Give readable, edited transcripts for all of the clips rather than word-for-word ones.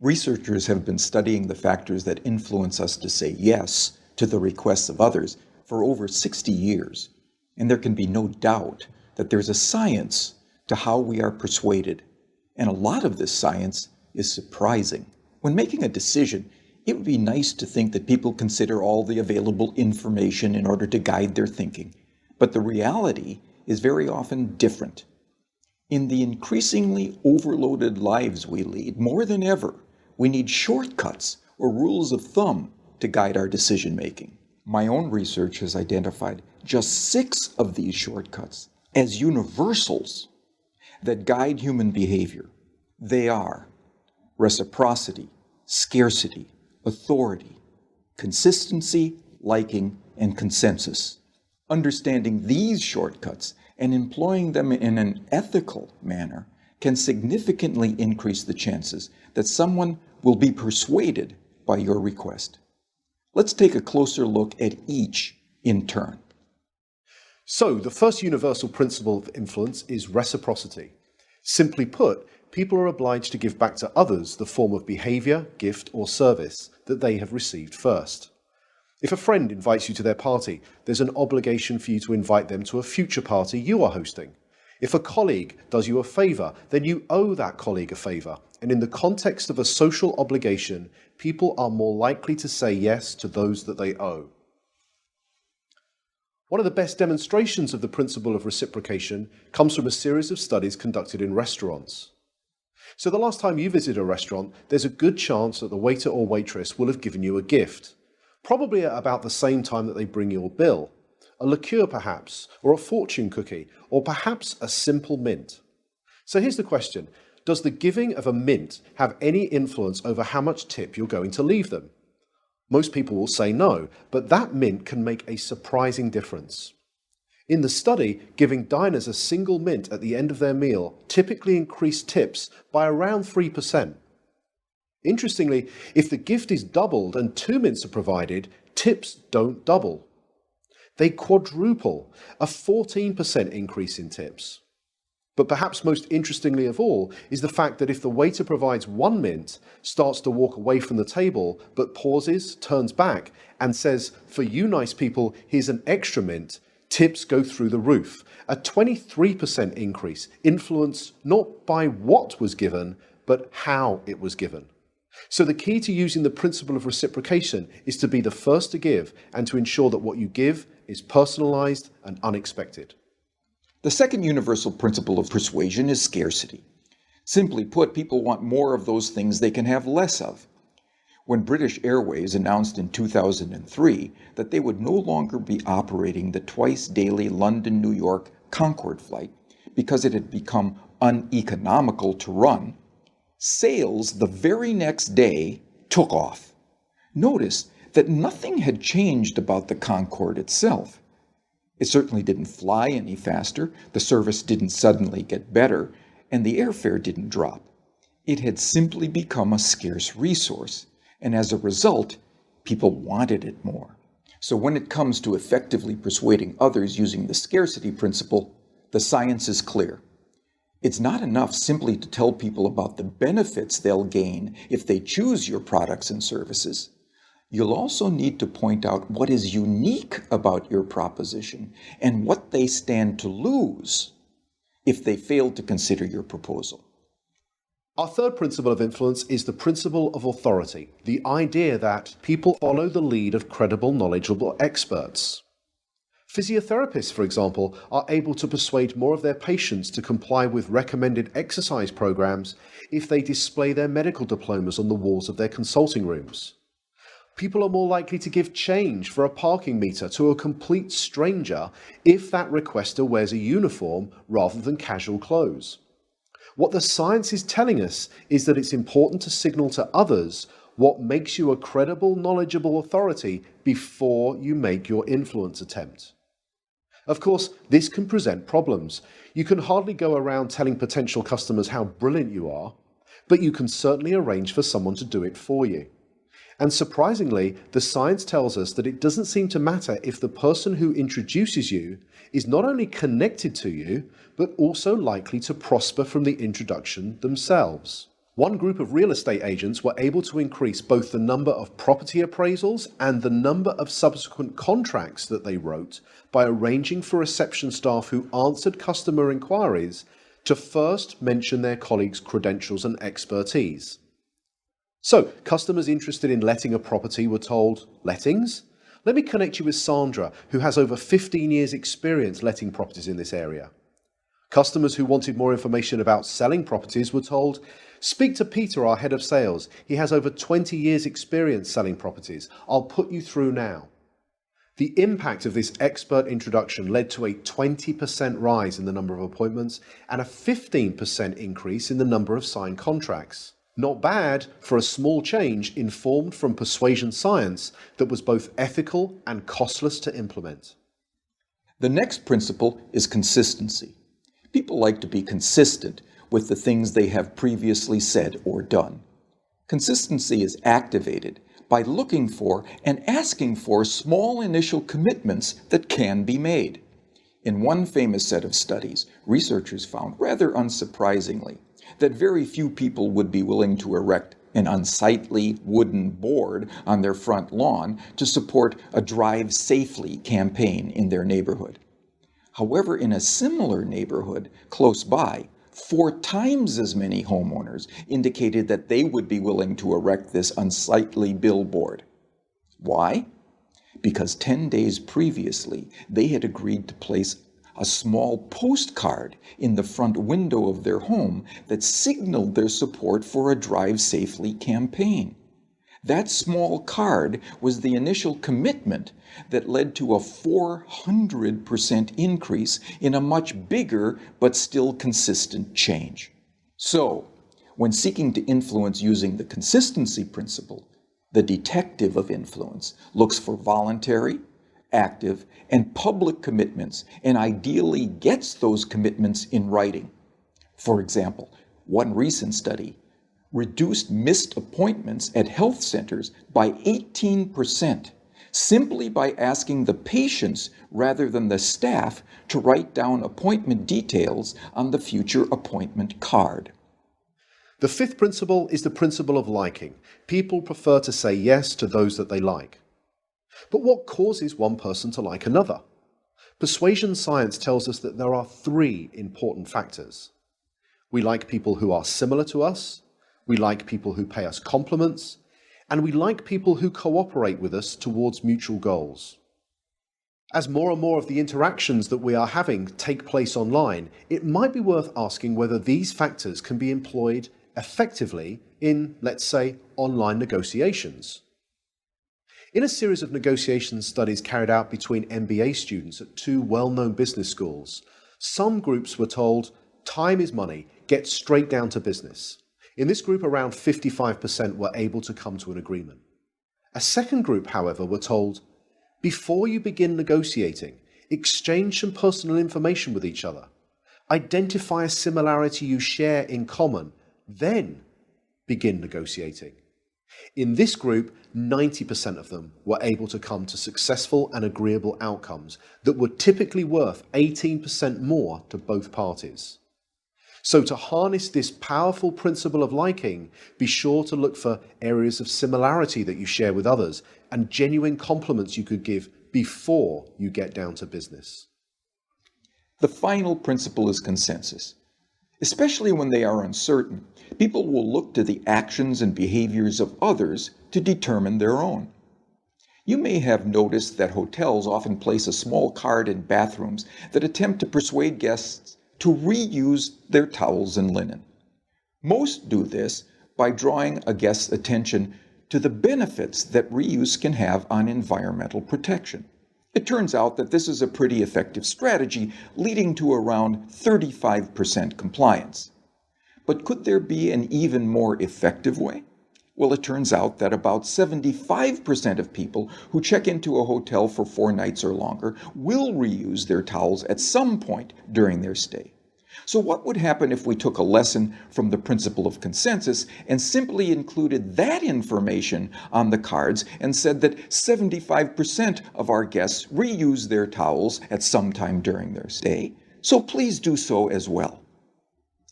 Researchers have been studying the factors that influence us to say yes to the requests of others for over 60 years, and there can be no doubt that there's a science to how we are persuaded, and a lot of this science is surprising. When making a decision, it would be nice to think that people consider all the available information in order to guide their thinking, but the reality is very often different. In the increasingly overloaded lives we lead, more than ever, we need shortcuts or rules of thumb to guide our decision-making. My own research has identified just 6 of these shortcuts as universals that guide human behavior. They are reciprocity, scarcity, authority, consistency, liking, and consensus. Understanding these shortcuts and employing them in an ethical manner can significantly increase the chances that someone will be persuaded by your request. Let's take a closer look at each in turn. So, the first universal principle of influence is reciprocity. Simply put, people are obliged to give back to others the form of behavior, gift, or service that they have received first. If a friend invites you to their party, there's an obligation for you to invite them to a future party you are hosting. If a colleague does you a favor, then you owe that colleague a favor. And in the context of a social obligation, people are more likely to say yes to those that they owe. One of the best demonstrations of the principle of reciprocation comes from a series of studies conducted in restaurants. So the last time you visit a restaurant, there's a good chance that the waiter or waitress will have given you a gift, probably at about the same time that they bring your bill. A liqueur perhaps, or a fortune cookie, or perhaps a simple mint. So here's the question. Does the giving of a mint have any influence over how much tip you're going to leave them? Most people will say no, but that mint can make a surprising difference. In the study, giving diners a single mint at the end of their meal typically increased tips by around 3%. Interestingly, if the gift is doubled and 2 mints are provided, tips don't double. They quadruple, a 14% increase in tips. But perhaps most interestingly of all is the fact that if the waiter provides 1 mint, starts to walk away from the table, but pauses, turns back, and says, "For you nice people, here's an extra mint," tips go through the roof. A 23% increase, influenced not by what was given, but how it was given. So the key to using the principle of reciprocation is to be the first to give and to ensure that what you give is personalized and unexpected. The second universal principle of persuasion is scarcity. Simply put, people want more of those things they can have less of. When British Airways announced in 2003 that they would no longer be operating the twice-daily London-New York Concorde flight because it had become uneconomical to run, sales the very next day took off. Notice that nothing had changed about the Concorde itself. It certainly didn't fly any faster, the service didn't suddenly get better, and the airfare didn't drop. It had simply become a scarce resource, and as a result, people wanted it more. So when it comes to effectively persuading others using the scarcity principle, the science is clear. It's not enough simply to tell people about the benefits they'll gain if they choose your products and services. You'll also need to point out what is unique about your proposition and what they stand to lose if they fail to consider your proposal. Our third principle of influence is the principle of authority, the idea that people follow the lead of credible, knowledgeable experts. Physiotherapists, for example, are able to persuade more of their patients to comply with recommended exercise programs if they display their medical diplomas on the walls of their consulting rooms. People are more likely to give change for a parking meter to a complete stranger if that requester wears a uniform rather than casual clothes. What the science is telling us is that it's important to signal to others what makes you a credible, knowledgeable authority before you make your influence attempt. Of course, this can present problems. You can hardly go around telling potential customers how brilliant you are, but you can certainly arrange for someone to do it for you. And surprisingly, the science tells us that it doesn't seem to matter if the person who introduces you is not only connected to you, but also likely to prosper from the introduction themselves. One group of real estate agents were able to increase both the number of property appraisals and the number of subsequent contracts that they wrote by arranging for reception staff who answered customer inquiries to first mention their colleagues' credentials and expertise. So, customers interested in letting a property were told, "Lettings? Let me connect you with Sandra, who has over 15 years' experience letting properties in this area." Customers who wanted more information about selling properties were told, "Speak to Peter, our head of sales. He has over 20 years' experience selling properties. I'll put you through now." The impact of this expert introduction led to a 20% rise in the number of appointments and a 15% increase in the number of signed contracts. Not bad for a small change informed from persuasion science that was both ethical and costless to implement. The next principle is consistency. People like to be consistent with the things they have previously said or done. Consistency is activated by looking for and asking for small initial commitments that can be made. In one famous set of studies, researchers found, rather unsurprisingly, that very few people would be willing to erect an unsightly wooden board on their front lawn to support a Drive Safely campaign in their neighborhood. However, in a similar neighborhood close by, 4 times as many homeowners indicated that they would be willing to erect this unsightly billboard. Why? Because 10 days previously, they had agreed to place a small postcard in the front window of their home that signaled their support for a Drive Safely campaign. That small card was the initial commitment that led to a 400% increase in a much bigger but still consistent change. So, when seeking to influence using the consistency principle, the detective of influence looks for voluntary, active, and public commitments, and ideally gets those commitments in writing. For example, one recent study reduced missed appointments at health centers by 18%, simply by asking the patients rather than the staff to write down appointment details on the future appointment card. The fifth principle is the principle of liking. People prefer to say yes to those that they like. But what causes one person to like another? Persuasion science tells us that there are 3 important factors. We like people who are similar to us, we like people who pay us compliments, and we like people who cooperate with us towards mutual goals. As more and more of the interactions that we are having take place online, it might be worth asking whether these factors can be employed effectively in, let's say, online negotiations. In a series of negotiation studies carried out between MBA students at 2 well-known business schools, some groups were told, "Time is money, get straight down to business." In this group, around 55% were able to come to an agreement. A second group, however, were told, "Before you begin negotiating, exchange some personal information with each other. Identify a similarity you share in common, then begin negotiating." In this group, 90% of them were able to come to successful and agreeable outcomes that were typically worth 18% more to both parties. So to harness this powerful principle of liking, be sure to look for areas of similarity that you share with others and genuine compliments you could give before you get down to business. The final principle is consensus. Especially when they are uncertain, people will look to the actions and behaviors of others to determine their own. You may have noticed that hotels often place a small card in bathrooms that attempt to persuade guests to reuse their towels and linen. Most do this by drawing a guest's attention to the benefits that reuse can have on environmental protection. It turns out that this is a pretty effective strategy, leading to around 35% compliance. But could there be an even more effective way? Well, it turns out that about 75% of people who check into a hotel for 4 nights or longer will reuse their towels at some point during their stay. So what would happen if we took a lesson from the principle of consensus and simply included that information on the cards and said that 75% of our guests reuse their towels at some time during their stay, so please do so as well.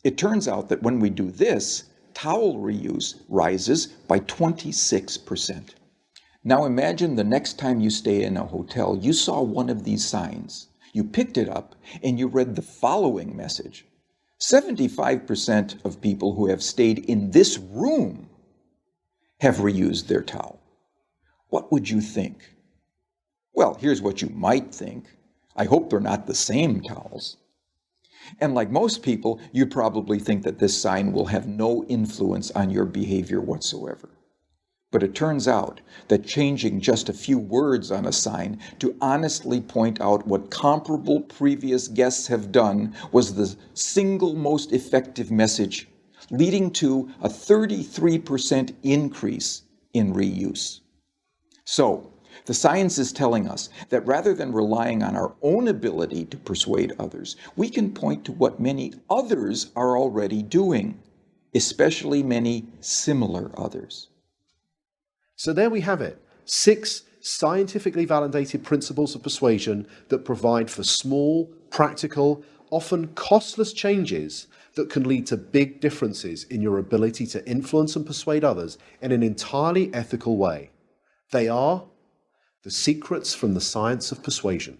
It turns out that when we do this, towel reuse rises by 26%. Now imagine the next time you stay in a hotel, you saw one of these signs. You picked it up and you read the following message. 75% of people who have stayed in this room have reused their towel. What would you think? Well, here's what you might think. I hope they're not the same towels. And like most people, you'd probably think that this sign will have no influence on your behavior whatsoever. But it turns out that changing just a few words on a sign to honestly point out what comparable previous guests have done was the single most effective message, leading to a 33% increase in reuse. So, the science is telling us that rather than relying on our own ability to persuade others, we can point to what many others are already doing, especially many similar others. So there we have it, 6 scientifically validated principles of persuasion that provide for small, practical, often costless changes that can lead to big differences in your ability to influence and persuade others in an entirely ethical way. They are the secrets from the science of persuasion.